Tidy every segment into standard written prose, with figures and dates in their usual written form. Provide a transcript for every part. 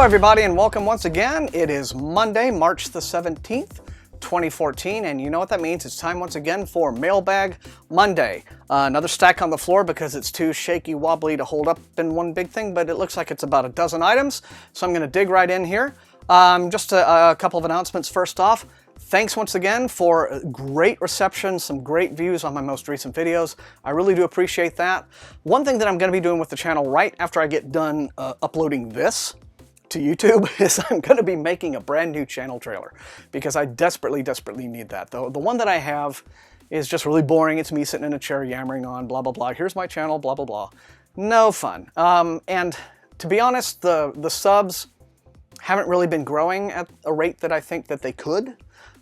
Hello everybody and welcome once again. It is Monday, March the 17th, 2014, and you know what that means. It's time once again for Mailbag Monday. Another stack on the floor because it's too shaky wobbly to hold up in one big thing, but it looks like it's about a dozen items, so I'm going to dig right in here. Just a couple of announcements first off. Thanks once again for great reception, some great views on my most recent videos. I really do appreciate that. One thing that I'm going to be doing with the channel right after I get done uploading this to YouTube is I'm going to be making a brand new channel trailer because I desperately need that. The one that I have is just really boring. It's me sitting in a chair yammering on blah blah blah. Here's my channel, blah blah blah. No fun. And to be honest, the subs haven't really been growing at a rate that I think that they could.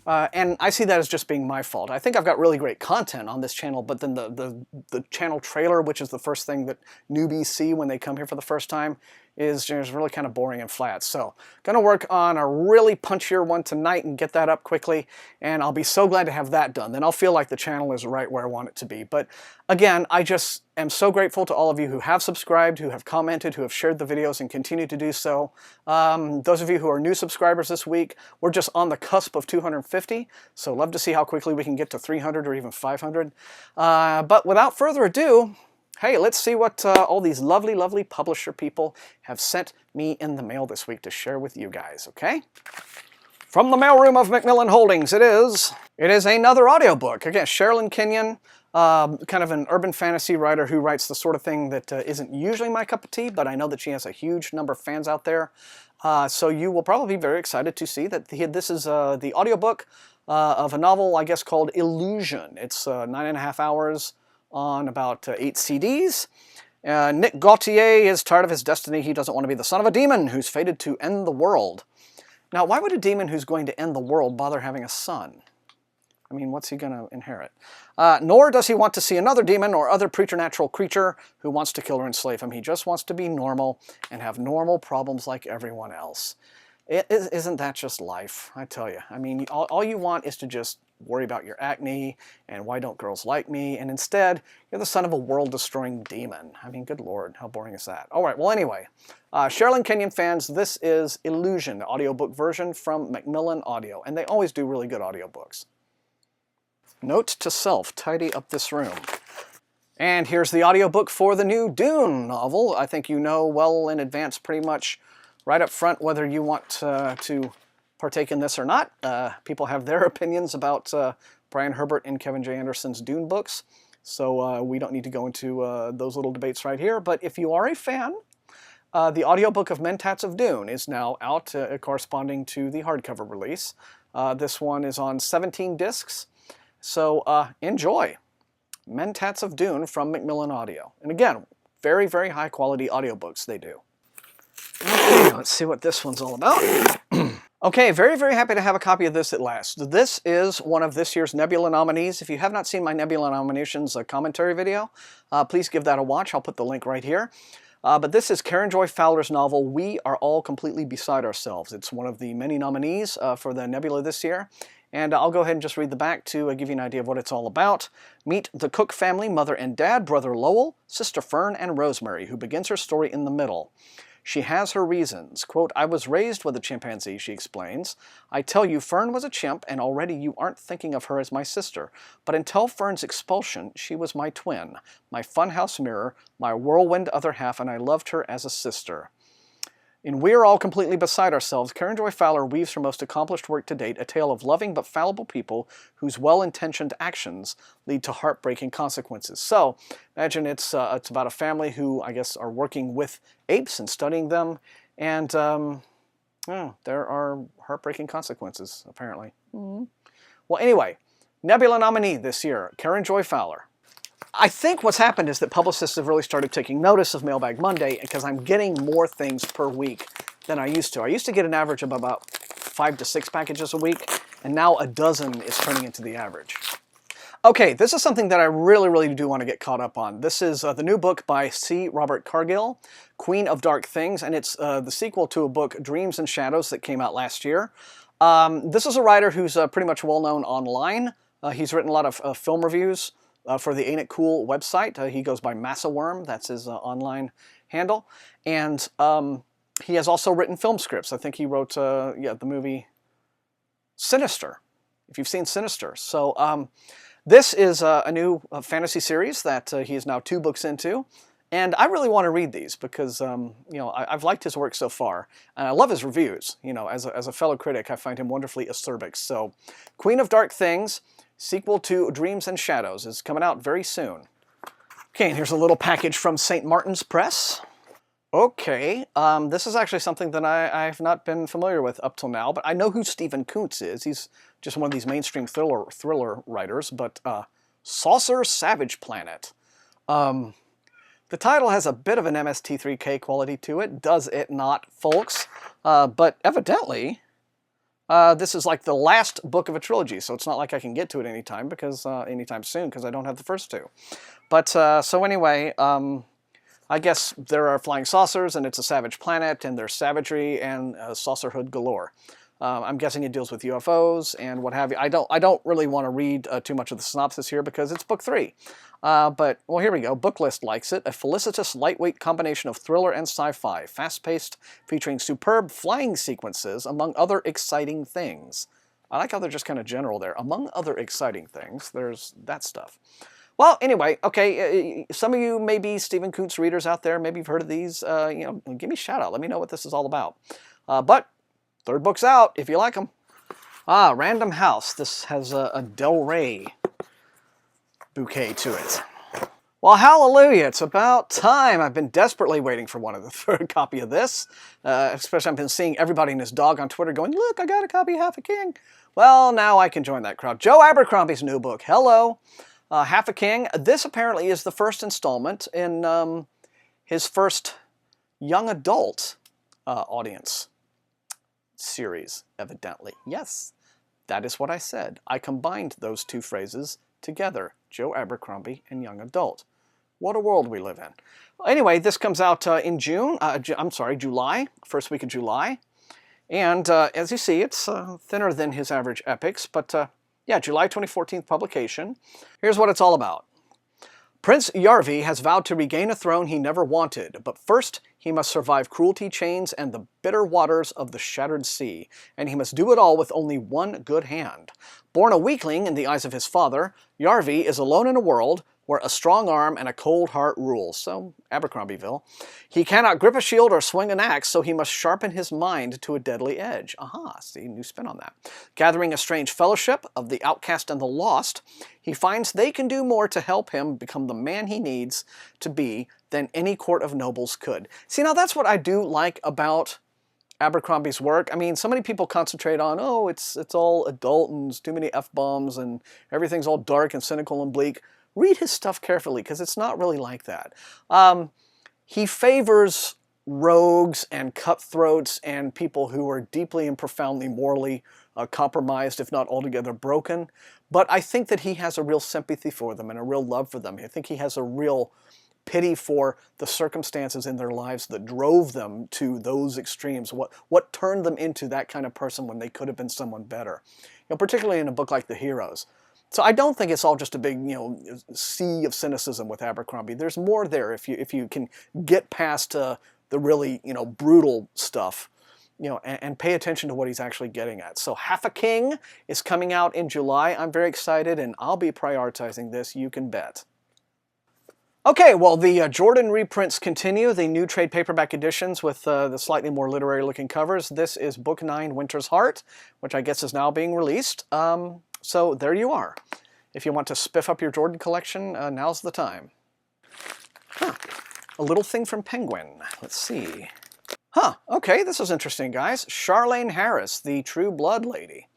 And I see that as just being my fault. I think I've got really great content on this channel, but then the channel trailer, which is the first thing that newbies see when they come here for the first time, is just really kind of boring and flat. So, gonna work on a really punchier one tonight and get that up quickly, and I'll be so glad to have that done. Then I'll feel like the channel is right where I want it to be. But again, I just am so grateful to all of you who have subscribed, who have commented, who have shared the videos and continue to do so. Those of you who are new subscribers this week, we're just on the cusp of 250, so love to see how quickly we can get to 300 or even 500. But without further ado, hey, let's see what all these lovely publisher people have sent me in the mail this week to share with you guys, okay? From the mailroom of Macmillan Holdings, it is another audiobook. Again, Sherilyn Kenyon, kind of an urban fantasy writer who writes the sort of thing that isn't usually my cup of tea, but I know that she has a huge number of fans out there. So you will probably be very excited to see that this is the audiobook of a novel, I guess, called Illusion. It's 9.5 hours on about 8 CDs. Nick Gautier is tired of his destiny. He doesn't want to be the son of a demon who's fated to end the world. Now, why would a demon who's going to end the world bother having a son? I mean, what's he going to inherit? Nor does he want to see another demon or other preternatural creature who wants to kill or enslave him. He just wants to be normal and have normal problems like everyone else. Isn't that just life? I tell you. I mean, all you want is to just worry about your acne and why don't girls like me, and instead, you're the son of a world-destroying demon. I mean, good lord, how boring is that? All right, well anyway, Sherilyn Kenyon fans, this is Illusion, the audiobook version from Macmillan Audio, and they always do really good audiobooks. Note to self, tidy up this room. And here's the audiobook for the new Dune novel. I think you know well in advance pretty much right up front whether you want to partake in this or not. People have their opinions about Brian Herbert and Kevin J. Anderson's Dune books, so we don't need to go into those little debates right here. But if you are a fan, the audiobook of Mentats of Dune is now out, corresponding to the hardcover release. This one is on 17 discs, so enjoy. Mentats of Dune from Macmillan Audio. And again, very high quality audiobooks they do. Okay, let's see what this one's all about. Okay, very happy to have a copy of this at last. This is one of this year's Nebula nominees. If you have not seen my Nebula nominations commentary video, please give that a watch. I'll put the link right here. But this is Karen Joy Fowler's novel, We Are All Completely Beside Ourselves. It's one of the many nominees for the Nebula this year. And I'll go ahead and just read the back to give you an idea of what it's all about. Meet the Cook family, mother and dad, brother Lowell, sister Fern, and Rosemary, who begins her story in the middle. She has her reasons. Quote, I was raised with a chimpanzee, she explains. I tell you, Fern was a chimp, and already you aren't thinking of her as my sister. But until Fern's expulsion, she was my twin, my funhouse mirror, my whirlwind other half, and I loved her as a sister. In We're All Completely Beside Ourselves, Karen Joy Fowler weaves her most accomplished work to date, a tale of loving but fallible people whose well-intentioned actions lead to heartbreaking consequences. So, imagine it's about a family who, I guess, are working with apes and studying them, and there are heartbreaking consequences, apparently. Well, anyway, Nebula nominee this year, Karen Joy Fowler. I think what's happened is that publicists have really started taking notice of Mailbag Monday because I'm getting more things per week than I used to. I used to get an average of about 5 to 6 packages a week, and now a dozen is turning into the average. Okay, this is something that I really do want to get caught up on. This is the new book by C. Robert Cargill, Queen of Dark Things, and it's the sequel to a book, Dreams and Shadows, that came out last year. This is a writer who's pretty much well-known online. He's written a lot of film reviews for the Ain't It Cool website. He goes by Massaworm, that's his online handle. And He has also written film scripts. I think he wrote, the movie Sinister, if you've seen Sinister. So this is a new fantasy series that he is now 2 books into. And I really want to read these because, I've liked his work so far. And I love his reviews. As a fellow critic, I find him wonderfully acerbic. So Queen of Dark Things, sequel to Dreams and Shadows, is coming out very soon. Okay, and here's a little package from St. Martin's Press. Okay, this is actually something that I've not been familiar with up till now, but I know who Stephen Kuntz is. He's just one of these mainstream thriller writers, but Saucer Savage Planet. The title has a bit of an MST3K quality to it, does it not, folks? But evidently, this is like the last book of a trilogy, so it's not like I can get to it anytime soon, because I don't have the first 2. But, so anyway, I guess there are flying saucers, and it's a savage planet, and there's savagery and saucerhood galore. I'm guessing it deals with UFOs and what have you. I don't really want to read too much of the synopsis here because it's book 3. But, well, here we go. Booklist likes it. A felicitous, lightweight combination of thriller and sci-fi. Fast-paced, featuring superb flying sequences, among other exciting things. I like how they're just kind of general there. Among other exciting things, there's that stuff. Well, anyway, okay, some of you may be Stephen Kuntz readers out there. Maybe you've heard of these. Give me a shout-out. Let me know what this is all about. But 3rd book's out, if you like them. Random House. This has a Del Rey bouquet to it. Well, hallelujah, it's about time. I've been desperately waiting for one of the 3rd copy of this. Especially I've been seeing everybody and his dog on Twitter going, look, I got a copy of Half a King. Well, now I can join that crowd. Joe Abercrombie's new book, hello. Half a King. This apparently is the first installment in his first young adult audience series, evidently. Yes, that is what I said. I combined those 2 phrases together. Joe Abercrombie and young adult. What a world we live in. Well, anyway, this comes out in July, first week of July. And as you see, it's thinner than his average epics, but yeah, July 2014 publication. Here's what it's all about. Prince Yarvi has vowed to regain a throne he never wanted, but first he must survive cruelty chains and the bitter waters of the Shattered Sea, and he must do it all with only one good hand. Born a weakling in the eyes of his father, Yarvi is alone in a world where a strong arm and a cold heart rule. So, Abercrombieville. He cannot grip a shield or swing an axe, so he must sharpen his mind to a deadly edge. Aha, see, new spin on that. Gathering a strange fellowship of the outcast and the lost, he finds they can do more to help him become the man he needs to be than any court of nobles could. See, now that's what I do like about Abercrombie's work. I mean, so many people concentrate on, oh, it's all adult and it's too many F-bombs and everything's all dark and cynical and bleak. Read his stuff carefully, because it's not really like that. He favors rogues and cutthroats and people who are deeply and profoundly morally compromised, if not altogether broken. But I think that he has a real sympathy for them and a real love for them. I think he has a real pity for the circumstances in their lives that drove them to those extremes. What turned them into that kind of person when they could have been someone better. Particularly in a book like The Heroes. So I don't think it's all just a big, sea of cynicism with Abercrombie. There's more there if you can get past the really, brutal stuff, and pay attention to what he's actually getting at. So Half a King is coming out in July. I'm very excited, and I'll be prioritizing this, you can bet. Okay, well, the Jordan reprints continue, the new trade paperback editions with the slightly more literary-looking covers. This is Book 9, Winter's Heart, which I guess is now being released. So there you are. If you want to spiff up your Jordan collection, now's the time. Huh. A little thing from Penguin. Let's see. Huh, okay, this is interesting, guys. Charlaine Harris, the True Blood lady.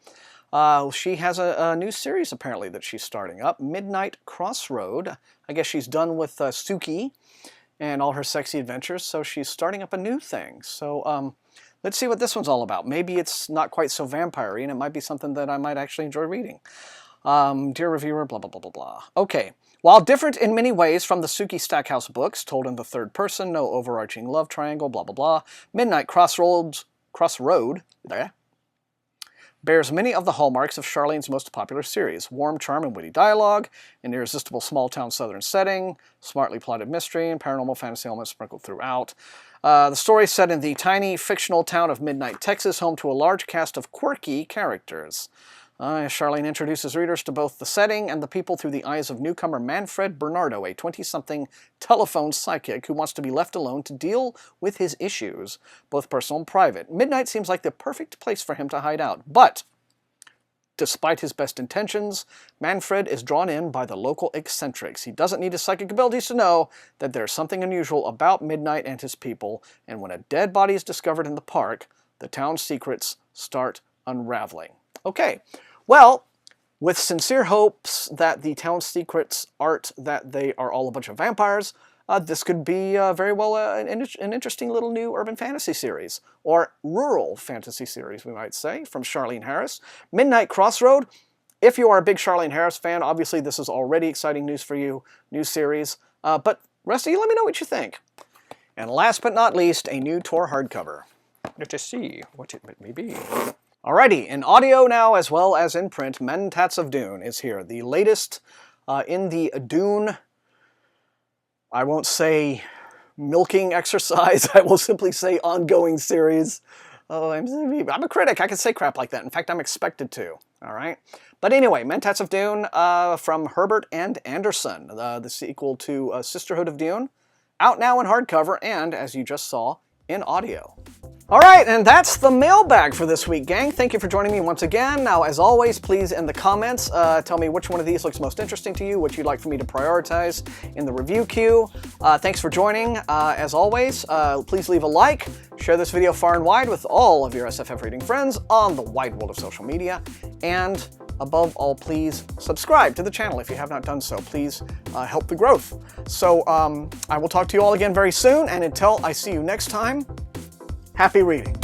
She has a new series, apparently, that she's starting up. Midnight Crossroad. I guess she's done with Suki and all her sexy adventures, so she's starting up a new thing. So, let's see what this one's all about. Maybe it's not quite so vampire-y, and it might be something that I might actually enjoy reading. Dear reviewer, blah, blah, blah, blah, blah. Okay. While different in many ways from the Suki Stackhouse books, told in the third person, no overarching love triangle, blah, blah, blah, Midnight Crossroad, bears many of the hallmarks of Charlene's most popular series: warm charm and witty dialogue, an irresistible small-town southern setting, smartly plotted mystery, and paranormal fantasy elements sprinkled throughout. The story is set in the tiny, fictional town of Midnight, Texas, home to a large cast of quirky characters. Charlene introduces readers to both the setting and the people through the eyes of newcomer Manfred Bernardo, a 20-something telephone psychic who wants to be left alone to deal with his issues, both personal and private. Midnight seems like the perfect place for him to hide out, but despite his best intentions, Manfred is drawn in by the local eccentrics. He doesn't need his psychic abilities to know that there's something unusual about Midnight and his people, and when a dead body is discovered in the park, the town's secrets start unraveling. Okay, well, with sincere hopes that the town's secrets aren't that they are all a bunch of vampires, this could be very well an interesting little new urban fantasy series, or rural fantasy series, we might say, from Charlene Harris. Midnight Crossroad. If you are a big Charlene Harris fan, obviously this is already exciting news for you, new series. But rest of you, let me know what you think. And last but not least, a new Tor hardcover. Let us see what it may be. Alrighty, in audio now as well as in print, Mentats of Dune is here. The latest in the Dune, I won't say milking exercise, I will simply say ongoing series. Oh, I'm a critic, I can say crap like that. In fact, I'm expected to, alright? But anyway, Mentats of Dune from Herbert and Anderson, the sequel to Sisterhood of Dune, out now in hardcover and, as you just saw, in audio. Alright, and that's the mailbag for this week, gang. Thank you for joining me once again. Now, as always, please in the comments tell me which one of these looks most interesting to you, what you'd like for me to prioritize in the review queue. Thanks for joining. As always, please leave a like, share this video far and wide with all of your SFF reading friends on the wide world of social media, and above all, please subscribe to the channel if you have not done so. Please help the growth. So I will talk to you all again very soon, and until I see you next time, happy reading.